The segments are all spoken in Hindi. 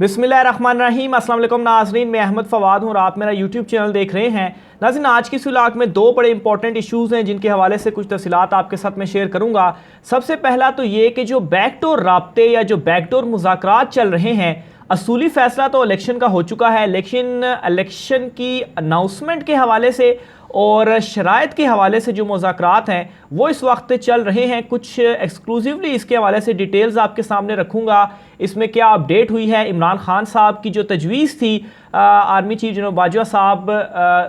बिस्मिल्लाहिर्रहमानिर्रहीम। अस्सलाम वालेकुम नाज़रीन, मैं अहमद फवाद हूँ और आप मेरा यूट्यूब चैनल देख रहे हैं। नाज़रीन, आज की सुलाक में दो बड़े इंपॉर्टेंट इश्यूज़ हैं जिनके हवाले से कुछ तफसीलात आपके साथ मैं शेयर करूँगा। सबसे पहला तो ये कि जो बैकडोर राब्ते या जो बैकडोर मुज़ाकरात चल रहे हैं, असूली फ़ैसला तो इलेक्शन का हो चुका है, लेकिन इलेक्शन की अनाउंसमेंट के हवाले से और शराइत के हवाले से जो मुज़ाकरात हैं वो इस वक्त चल रहे हैं। कुछ एक्सक्लूसिवली इसके हवाले से डिटेल्स आपके सामने रखूँगा। इसमें क्या अपडेट हुई है, इमरान खान साहब की जो तजवीज़ थी आर्मी चीफ जनरल बाजवा साहब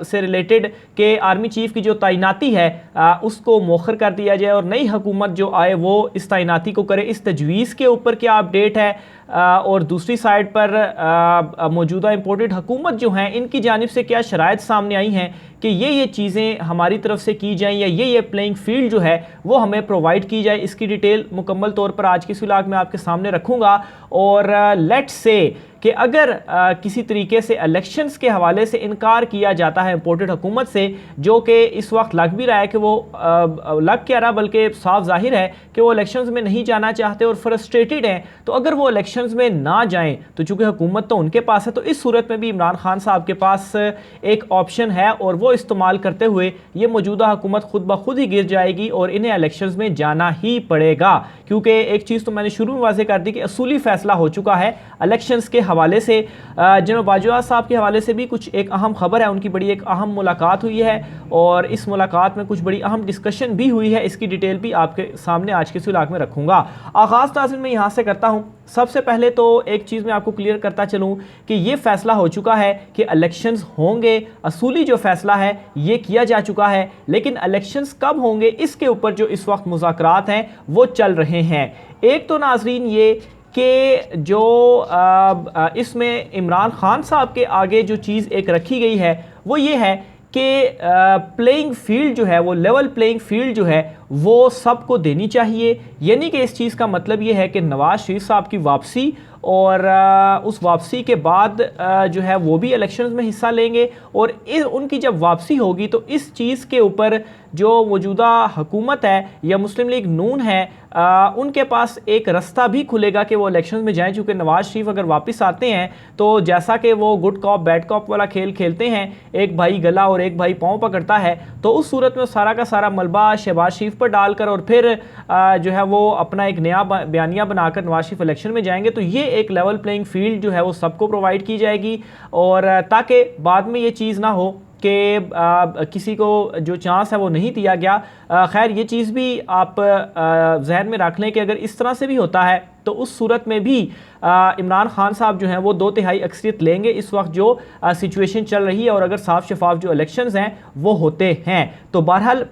से रिलेटेड कि आर्मी चीफ की जो तैनाती है उसको मौखर कर दिया जाए और नई हुकूमत जो आए वो इस तैनाती को करे, इस तजवीज़ के ऊपर क्या अपडेट है। और दूसरी साइड पर मौजूदा इम्पोर्टेड हुकूमत जो हैं इनकी जानिब से क्या शराइत सामने आई हैं कि ये चीज़ें हमारी तरफ से की जाएँ या ये प्लेइंग फील्ड जो है वो हमें प्रोवाइड की जाए। इसकी डिटेल मुकम्मल तौर पर आज की सुलाक में आपके सामने रखूँगा। और लेट्स से कि अगर किसी तरीके से इलेक्शंस के हवाले से इनकार किया जाता है इम्पोर्टेड हुकूमत से, जो कि इस वक्त लग भी रहा है कि वो लग क्या रहा बल्कि साफ जाहिर है कि वो इलेक्शंस में नहीं जाना चाहते और फ्रस्ट्रेटेड हैं, तो अगर वो इलेक्शंस में ना जाएं तो चूँकि हुकूमत तो उनके पास है, तो इस सूरत में भी इमरान खान साहब के पास एक ऑप्शन है और वो इस्तेमाल करते हुए ये मौजूदा हुकूमत खुद ब खुद ही गिर जाएगी और इन्हें इलेक्शंस में जाना ही पड़ेगा। क्योंकि एक चीज़ तो मैंने शुरू में वाज़ेह कर दी कि असूली फ़ैसला हो चुका है इलेक्शंस के हवाले से। जनरल बाजवा साहब के हवाले से भी कुछ एक अहम खबर है, उनकी बड़ी एक अहम मुलाकात हुई है और इस मुलाकात में कुछ बड़ी अहम डिस्कशन भी हुई है। इसकी डिटेल भी आपके सामने आज के सुलाक में रखूँगा। आगाज़ नाज़रीन मैं यहाँ से करता हूँ। सबसे पहले तो एक चीज़ मैं आपको क्लियर करता चलूँ कि ये फ़ैसला हो चुका है कि इलेक्शंस होंगे, असूली जो फ़ैसला है ये किया जा चुका है, लेकिन इलेक्शंस कब होंगे इसके ऊपर जो इस वक्त मुज़ाकरात हैं वो चल रहे हैं। एक तो नाज़रीन ये कि जो इसमें इमरान खान साहब के आगे जो चीज़ एक रखी गई है वो ये है कि प्लेइंग फील्ड जो है वो लेवल प्लेइंग फील्ड जो है वो सबको देनी चाहिए। यानी कि इस चीज़ का मतलब ये है कि नवाज़ शरीफ साहब की वापसी और उस वापसी के बाद जो है वो भी इलेक्शंस में हिस्सा लेंगे और उनकी जब वापसी होगी तो इस चीज़ के ऊपर जो मौजूदा हुकूमत है या मुस्लिम लीग नून है उनके पास एक रास्ता भी खुलेगा कि वो इलेक्शंस में जाएं। चूँकि नवाज़ शरीफ अगर वापस आते हैं तो जैसा कि वो गुड कॉप बैड कॉप वाला खेल खेलते हैं, एक भाई गला और एक भाई पाँव पकड़ता है, तो उस सूरत में सारा का सारा मलबा शहबाज शरीफ पर डालकर और फिर जो है वो अपना एक नया बयानिया बनाकर नवाज़ शरीफ इलेक्शन में जाएंगे। तो ये एक लेवल प्लेइंग फील्ड जो है वो सबको प्रोवाइड की जाएगी और ताकि बाद में ये चीज़ ना हो कि किसी को जो चांस है वो नहीं दिया गया। खैर ये चीज़ भी आप जहन में रख लें कि अगर इस तरह से भी होता है तो उस सूरत में भी इमरान खान साहब जो हैं वो 2/3 अक्सरियत लेंगे इस वक्त जो सिचुएशन चल रही है और अगर साफ शफाफ जो इलेक्शंस हैं वो होते हैं। तो बहरहाल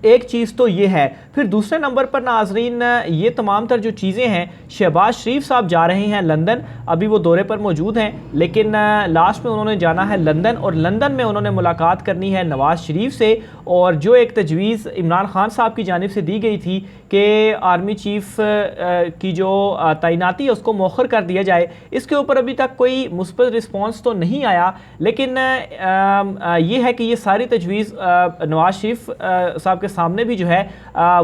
एक चीज़ तो ये है। फिर दूसरे नंबर पर नाजरीन ये तमाम तर जो चीज़ें हैं, शहबाज शरीफ साहब जा रहे हैं लंदन, अभी वो दौरे पर मौजूद हैं, लेकिन लास्ट में उन्होंने जाना है लंदन और लंदन में उन्होंने मुलाकात करनी है नवाज़ शरीफ से। और जो एक तजवीज़ इमरान खान साहब की जानिब से दी गई थी कि आर्मी चीफ की जो तैनाती है उसको मौखर कर दिया जाए, इसके ऊपर अभी तक कोई मुस्बत रिस्पॉन्स तो नहीं आया, लेकिन ये है कि ये सारी तजवीज़ नवाज़ शरीफ साहब के सामने भी जो है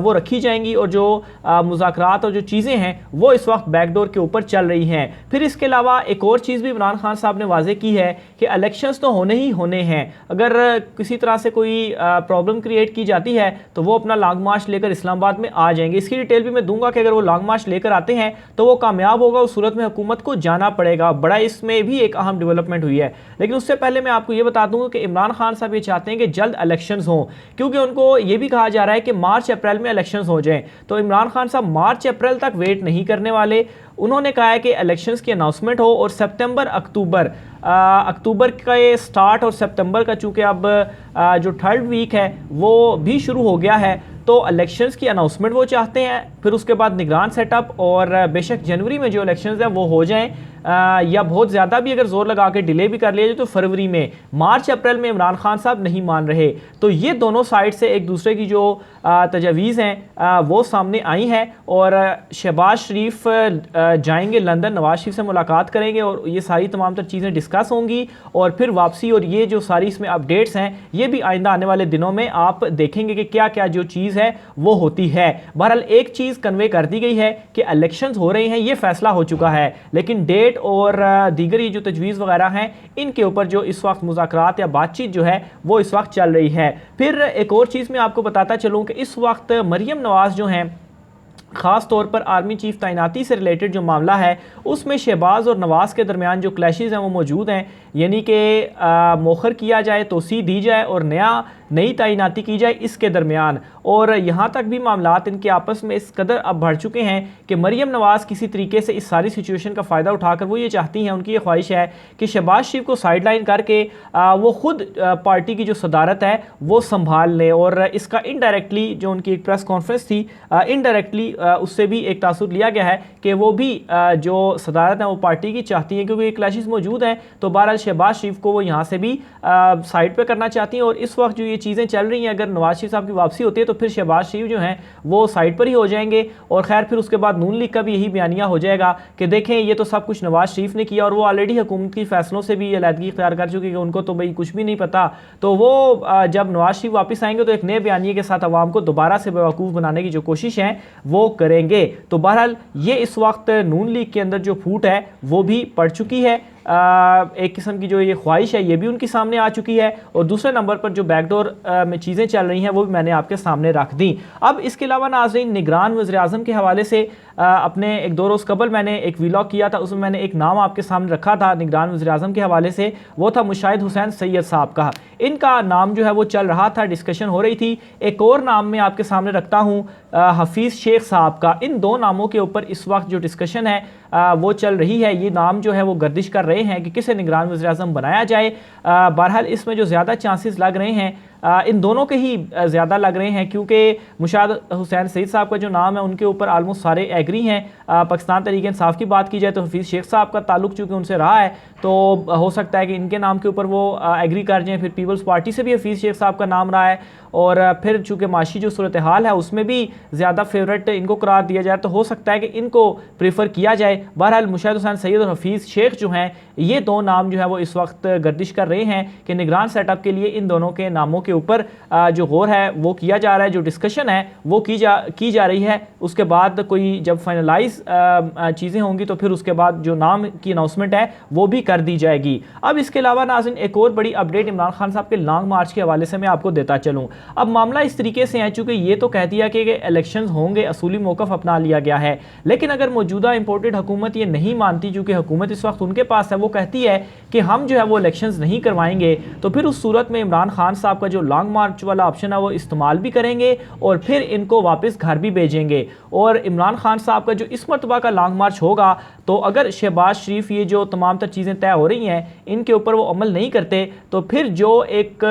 वो रखी जाएंगी और जो मुज़ाकरात और जो चीज़ें हैं वो इस वक्त बैकडोर के ऊपर चल रही हैं। फिर इसके अलावा एक और चीज़ भी इमरान खान साहब ने वाज़ेह की है कि इलेक्शंस तो होने ही होने हैं। अगर किसी तरह से कोई प्रॉब्लम क्रिएट की जाती है तो वो अपना लॉन्ग मार्च लेकर इस्लामाबाद में आ जाएंगे। इसकी डिटेल भी मैं दूंगा कि अगर वो लॉन्ग मार्च लेकर आते हैं तो वो कामयाब होगा, उस सूरत में हुकूमत को जाना पड़ेगा। बड़ा इसमें भी एक अहम डेवलपमेंट हुई है। लेकिन उससे पहले मैं आपको ये बता दूँ कि इमरान खान साहब ये चाहते हैं कि जल्द इलेक्शंस हों, क्योंकि उनको ये भी कहा जा रहा है कि मार्च अप्रैल में इलेक्शंस हो जाएं। तो इमरान खान साहब मार्च अप्रैल तक वेट नहीं करने वाले। उन्होंने कहा है कि इलेक्शंस की अनाउंसमेंट हो और सितंबर अक्टूबर का ये स्टार्ट और सितंबर का चूँकि अब जो 3rd वीक है वो भी शुरू हो गया है, तो इलेक्शंस की अनाउंसमेंट वो चाहते हैं। फिर उसके बाद निगरान सेटअप और बेशक जनवरी में जो इलेक्शंस हैं वो हो जाएं या बहुत ज़्यादा भी अगर जोर लगा के डिले भी कर लिया जाए तो फरवरी में। मार्च अप्रैल में इमरान खान साहब नहीं मान रहे। तो ये दोनों साइड से एक दूसरे की जो तजवीज़ हैं वो सामने आई हैं और शहबाज शरीफ जाएंगे लंदन, नवाज शरीफ से मुलाकात करेंगे और ये सारी तमाम तर चीज़ें डिस्कस होंगी और फिर वापसी। और ये जो सारी इसमें अपडेट्स हैं ये भी आइंदा आने वाले दिनों में आप देखेंगे कि क्या क्या जो चीज़ है वो होती है। बहरहाल एक चीज़ कन्वे कर दी गई है कि इलेक्शंस हो रहे हैं, ये फैसला हो चुका है, लेकिन डेट डेट और दीगर ये जो तजवीज़ वगैरह हैं इनके ऊपर जो इस वक्त मुज़ाकरात या बातचीत जो है वो इस वक्त चल रही है। फिर एक और चीज़ मैं आपको बताता चलूँ कि इस वक्त मरियम नवाज़ जो हैं ख़ास तौर पर आर्मी चीफ तैनाती से रिलेटेड जो मामला है उसमें शहबाज और नवाज़ के दरमियान जो क्लैशेज़ हैं वो मौजूद हैं, यानी कि मौखर किया जाए, तोसी दी जाए और नई तैनाती की जाए इसके दरमियान। और यहाँ तक भी मामलात इनके आपस में इस कदर अब बढ़ चुके हैं कि मरियम नवाज़ किसी तरीके से इस सारी सिचुएशन का फ़ायदा उठाकर वो ये चाहती हैं, उनकी ये ख्वाहिश है कि शहबाज शरीफ को साइड लाइन करके वो ख़ुद पार्टी की जो सदारत है वो संभाल लें। और इसका इनडायरेक्टली जो उनकी एक प्रेस कॉन्फ्रेंस थी इनडायरेक्टली उससे भी एक तासुर लिया गया है कि वो भी जो सदारत है वो पार्टी की चाहती हैं, क्योंकि क्लैशेस मौजूद हैं। तो बहरहाल शहबाज शरीफ को वो यहाँ से भी साइड पे करना चाहती हैं। और इस वक्त जो ये चीज़ें चल रही हैं, अगर नवाज शरीफ साहब की वापसी होती है तो फिर शहबाज शरीफ जो हैं वो साइड पर ही हो जाएंगे। और खैर फिर उसके बाद नून लीग का भी यही बयानिया हो जाएगा कि देखें ये तो सब कुछ नवाज शरीफ ने किया और वो ऑलरेडी हुकूमत की फैसलों से भी अलहदगी इख्तियार कर चुके हैं, उनको तो भाई कुछ भी नहीं पता। तो वो जब नवाज शरीफ वापस आएंगे तो एक नए बयानिए के साथ अवाम को दोबारा से बेवकूफ़ बनाने की जो कोशिश है वो करेंगे। तो बहरहाल ये इस वक्त नून लीग के अंदर जो फूट है वो भी पड़ चुकी है। एक किस्म की जो ये ख्वाहिश है ये भी उनके सामने आ चुकी है। और दूसरे नंबर पर जो बैकडोर में चीज़ें चल रही हैं वो भी मैंने आपके सामने रख दी। अब इसके अलावा नाज़रीन, निगरान वज़ीर-ए-आज़म के हवाले से अपने एक दो रोज़ कबल मैंने एक व्लॉग किया था, उसमें मैंने एक नाम आपके सामने रखा था निगरान वज़ीर-ए-आज़म के हवाले से, वो था मुशाहिद हुसैन सैयद साहब का। इनका नाम जो है वो चल रहा था, डिस्कशन हो रही थी। एक और नाम मैं आपके सामने रखता हूँ हफीज़ शेख साहब का। इन दो नामों के ऊपर इस वक्त जो डिस्कशन है वो चल रही है। ये नाम जो है वो गर्दिश कर रहे हैं कि किसे निगरान वज़ीर-ए-आज़म बनाया जाए। बहरहाल इसमें जो ज़्यादा चांसेस लग रहे हैं इन दोनों के ही ज़्यादा लग रहे हैं, क्योंकि मुशाहिद हुसैन सईद साहब का जो नाम है उनके ऊपर आलमोस्ट सारे एग्री हैं। पाकिस्तान तहरीक इंसाफ की बात की जाए तो हफीज़ शेख साहब का ताल्लुक चूँकि उनसे रहा है तो हो सकता है कि इनके नाम के ऊपर वो एग्री कर जाएँ। फिर पीपल्स पार्टी से भी हफीज़ शेख साहब का नाम रहा है और फिर चूँकि माशी जो सूरत हाल है उसमें भी ज़्यादा फेवरेट इनको करार दिया जाए तो हो सकता है कि इनको प्रेफर किया जाए। बहरहाल मुशाहिद हुसैन सैयद और हफीज़ शेख जो हैं ये दो नाम जो है वो इस वक्त गर्दिश कर रहे हैं कि निगरान सेटअप के लिए इन दोनों के नामों के ऊपर जो गौर है वो किया जा रहा है, जो डिस्कशन है वो की जा रही है। उसके बाद कोई जब फाइनलाइज चीज़ें होंगी तो फिर उसके बाद जो नाम की अनाउंसमेंट है वो भी कर दी जाएगी। अब इसके अलावा नाज़रीन एक और बड़ी अपडेट इमरान खान साहब के लॉन्ग मार्च के हवाले से मैं आपको देता चलूँ। अब मामला इस तरीके से है, चूँकि ये तो कह दिया कि इलेक्शन होंगे, असूली मौक़िफ़ अपना लिया गया है, लेकिन अगर मौजूदा इंपोर्टेड हुकूमत ये नहीं मानती, चूँकि हुकूमत इस वक्त उनके पास है, वो कहती है कि हम जो है वो इलेक्शंस नहीं करवाएंगे, तो फिर उस सूरत में इमरान खान साहब का जो लॉन्ग मार्च वाला ऑप्शन है वो इस्तेमाल भी करेंगे और फिर इनको वापस घर भी भेजेंगे। और इमरान खान साहब का जो इस मरतबा का लॉन्ग मार्च होगा तो अगर शहबाज शरीफ ये जो तमाम तर चीज़ें तय हो रही हैं इनके ऊपर वो अमल नहीं करते तो फिर जो एक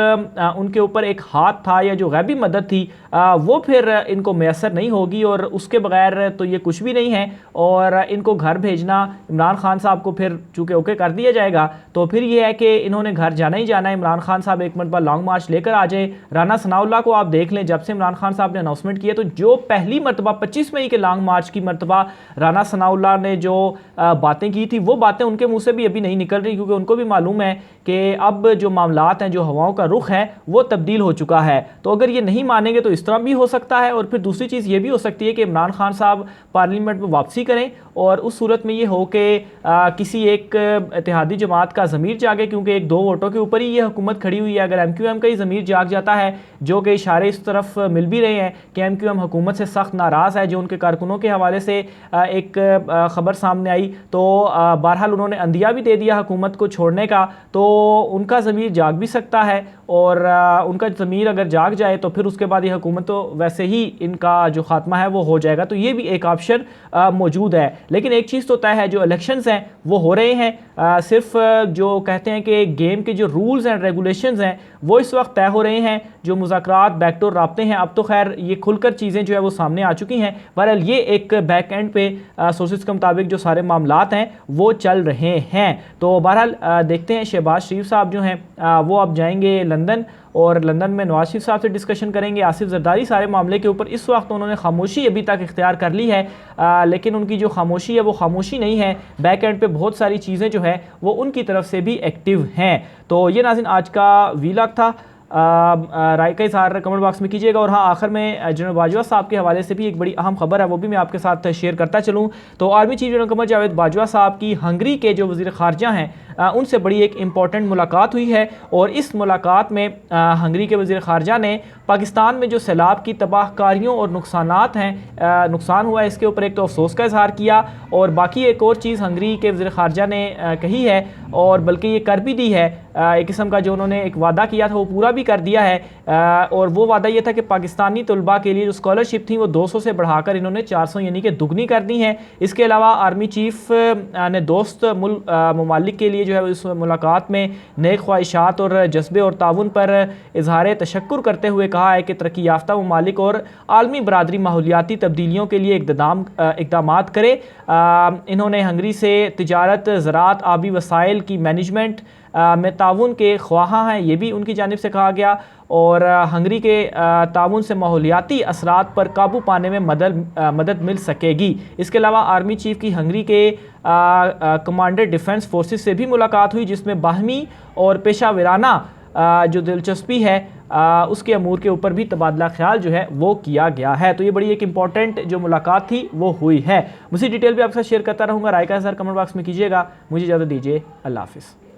उनके ऊपर एक हाथ था या जो गैबी मदद थी वो फिर इनको मैसर नहीं होगी और उसके बगैर तो ये कुछ भी नहीं है। और इनको घर भेजना इमरान खान साहब को फिर चूँकि ओके कर दिया जाएगा तो फिर ये है कि इन्होंने घर जाना ही जाना है। इमरान खान साहब एक मरतबा लॉन्ग मार्च लेकर आ जाए। राना सनाउल्लाह को आप देख लें, जब से इमरान खान साहब ने अनाउंसमेंट किया तो जो पहली मरतबा 25 मई के लॉन्ग मार्च की मरतबा राना सनाउल्लाह ने जो बातें की थी वो बातें उनके मुंह से भी अभी नहीं निकल रही, क्योंकि उनको भी मालूम है कि अब जो मामलात हैं, जो हवाओं का रुख है वो तब्दील हो चुका है। तो अगर ये नहीं मानेंगे तो इस तरह भी हो सकता है। और फिर दूसरी चीज़ ये भी हो सकती है कि इमरान खान साहब पार्लियामेंट में वापसी करें और उस सूरत में ये हो कि किसी एक इत्तेहादी जमात का ज़मीर जागे, क्योंकि एक दो वोटों के ऊपर ही ये हुकूमत खड़ी हुई है। अगर MQM का ही ज़मीर जाग जाता है, जो कि इशारे इस तरफ मिल भी रहे हैं कि MQM हुकूमत से सख्त नाराज़ है, जो उनके कारकुनों के हवाले से एक ख़बर सामने आई, तो बहरहाल उन्होंने अंदिया भी दे दिया हुकूमत को छोड़ने का, तो उनका ज़मीर जाग भी सकता है। और उनका ज़मीर अगर जाग जाए तो फिर उसके बाद ये हुकूमत तो वैसे ही इनका जो ख़ात्मा है वो हो जाएगा। तो ये भी एक ऑप्शन मौजूद है। लेकिन एक चीज़ तो तय है, जो इलेक्शंस हैं वो हो रहे हैं, सिर्फ जो कहते हैं कि गेम के जो रूल्स एंड रेगुलेशंस हैं वो इस वक्त तय हो रहे हैं। जो मुज़ाकरात बैकडोर राब्ते हैं अब तो खैर ये खुलकर चीज़ें जो है वो सामने आ चुकी हैं। बहरहाल ये एक बैक एंड पे सोर्सेज के मुताबिक जो सारे मामलात हैं वो चल रहे हैं। तो बहरहाल देखते हैं, शहबाज शरीफ साहब जो हैं वो अब जाएंगे लंदन और लंदन में नवाज शरीफ साहब से डिस्कशन करेंगे। आसिफ जरदारी सारे मामले के ऊपर इस वक्त उन्होंने खामोशी अभी तक इख्तियार कर ली है, लेकिन उनकी जो खामोशी है वो खामोशी नहीं है, बैक एंड पे बहुत सारी चीज़ें जो है वो उनकी तरफ से भी एक्टिव हैं। तो ये नाज़रीन आज का व्लॉग था। राय का इज़हार कमेंट बॉक्स में कीजिएगा। और हाँ, आखिर में जनरल बाजवा साहब के हवाले से भी एक बड़ी अहम खबर है, वो भी मैं आपके साथ शेयर करता चलूँ। तो army chief general Qamar Javed Bajwa साहब की हंगरी के जो वज़ीर ख़ारजा हैं उनसे बड़ी एक इम्पॉर्टेंट मुलाकात हुई है। और इस मुलाकात में हंगरी के वज़ीर ख़ारजा ने पाकिस्तान में जो सैलाब की तबाहकारियों और नुकसानात हैं, नुकसान हुआ है, इसके ऊपर एक तो अफसोस का इज़हार किया, और बाकी एक और चीज़ हंगरी के वज़ीर ख़ारजा ने कही है, और बल्कि ये कर भी दी है, एक किस्म का जो उन्होंने एक वादा किया था वो पूरा भी कर दिया है। और वो वादा ये था कि पाकिस्तानी तलबा के लिए जो स्कॉलरशिप थी वो 200 से बढ़ाकर इन्होंने 400 यानी कि दुगनी कर दी है। इसके अलावा आर्मी चीफ ने दोस्त ममालिक के लिए जो है इस मुलाकात में नेक ख्वाहिशात और जज्बे और ताउन पर इजहार तशक्कुर करते हुए कहा है कि तरक्की याफ्ता ममालिक और आलमी बरादरी माहौलियाती तब्दीलियों के लिए इकदाम करे। इन्होंने हंगरी से तिजारत, ज़राअत, आबी वसाइल की मैनेजमेंट में ताउन के ख्वाहा हैं, ये भी उनकी जानिब से कहा गया। और हंगरी के ताउन से माहौलियाती असरात पर काबू पाने में मदद मिल सकेगी। इसके अलावा आर्मी चीफ की हंगरी के कमांडर डिफेंस फोर्सेस से भी मुलाकात हुई, जिसमें बाहमी और पेशा वराना जो दिलचस्पी है उसके अमूर के ऊपर भी तबादला ख्याल जो है वो किया गया है। तो ये बड़ी एक इंपॉर्टेंट जो मुलाकात थी वो हुई है। मुझे डिटेल भी आपके साथ शेयर करता रहूँगा। राय का इज़हार कमेंट बॉक्स में कीजिएगा। मुझे इजाज़त दीजिए। अल्लाह हाफ़िज़।